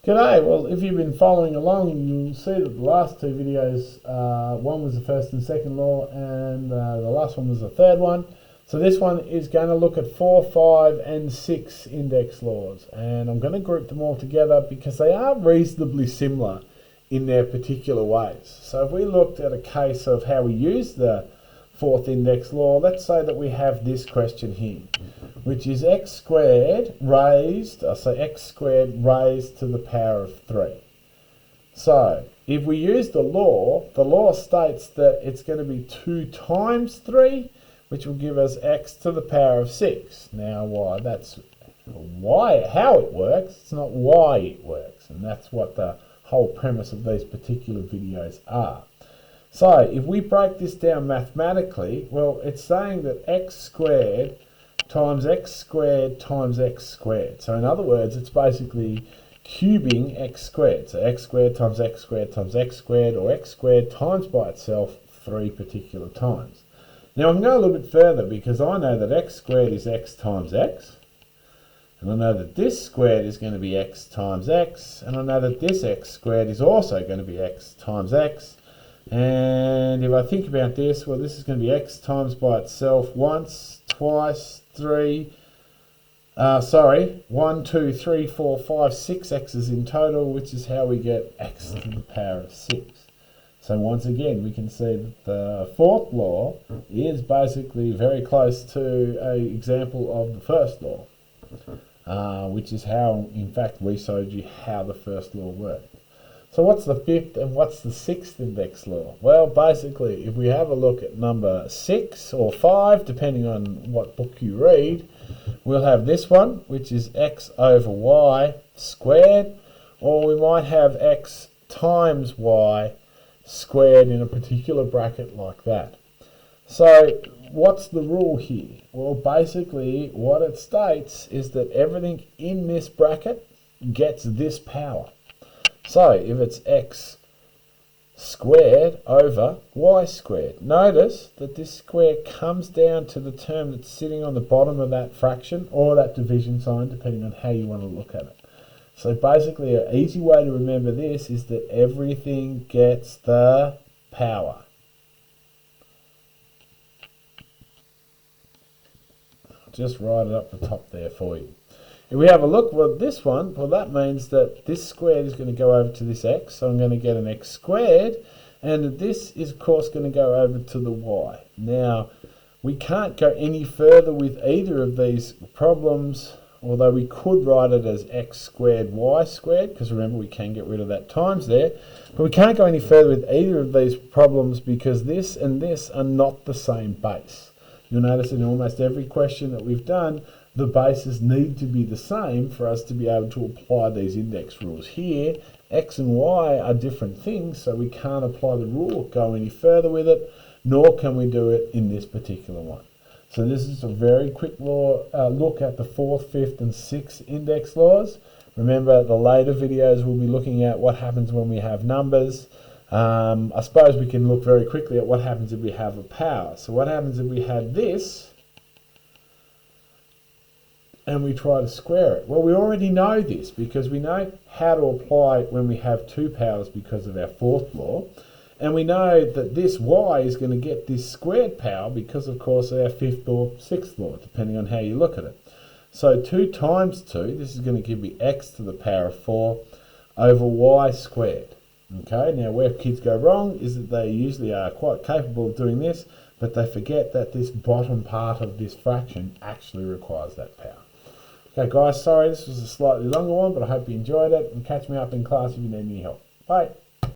G'day, well if you've been following along you'll see that the last two videos, one was the first and second law and the last one was the third one. So this one is going to look at 4, 5 and 6 index laws, and I'm going to group them all together because they are reasonably similar in their particular ways. So if we looked at a case of how we use the fourth index law, let's say that we have this question here, which is x squared raised to the power of 3. So if we use the law states that it's going to be 2 times 3, which will give us x to the power of 6. Now how it works, it's not why it works, and that's what the whole premise of these particular videos are. So if we break this down mathematically, well, it's saying that x squared times x squared times x squared. So in other words, it's basically cubing x squared. So x squared times x squared times x squared, or x squared times by itself 3 particular times. Now I can go a little bit further because I know that x squared is x times x, and I know that this squared is going to be x times x, and I know that this x squared is also going to be x times x. And if I think about this, well, this is going to be x times by itself once, twice, 1, 2, 3, 4, 5, 6 x's in total, which is how we get x to the power of 6. So once again, we can see that the fourth law is basically very close to an example of the first law, which is how, in fact, we showed you how the first law worked. So what's the fifth and what's the sixth index law? Well, basically, if we have a look at number 6 or 5, depending on what book you read, we'll have this one, which is x over y squared, or we might have x times y squared in a particular bracket like that. So what's the rule here? Well, basically, what it states is that everything in this bracket gets this power. So if it's x squared over y squared, notice that this square comes down to the term that's sitting on the bottom of that fraction or that division sign, depending on how you want to look at it. So basically an easy way to remember this is that everything gets the power. I'll just write it up the top there for you. If we have a look, well, this one, well, that means that this squared is going to go over to this x, so I'm going to get an x squared, and this is, of course, going to go over to the y. Now, we can't go any further with either of these problems, although we could write it as x squared y squared, because remember, we can get rid of that times there, but we can't go any further with either of these problems because this and this are not the same base. You'll notice in almost every question that we've done, the bases need to be the same for us to be able to apply these index rules. Here, x and y are different things, so we can't apply the rule or go any further with it, nor can we do it in this particular one. So this is a very quick look at the fourth, fifth and sixth index laws. Remember, the later videos we'll be looking at what happens when we have numbers. I suppose we can look very quickly at what happens if we have a power. So what happens if we had this and we try to square it? Well, we already know this because we know how to apply it when we have 2 powers because of our fourth law. And we know that this y is going to get this squared power because, of course, of our fifth or sixth law, depending on how you look at it. So 2 times 2, this is going to give me x to the power of 4 over y squared. Okay, now where kids go wrong is that they usually are quite capable of doing this, but they forget that this bottom part of this fraction actually requires that power. Okay guys, sorry this was a slightly longer one, but I hope you enjoyed it, and catch me up in class if you need any help. Bye.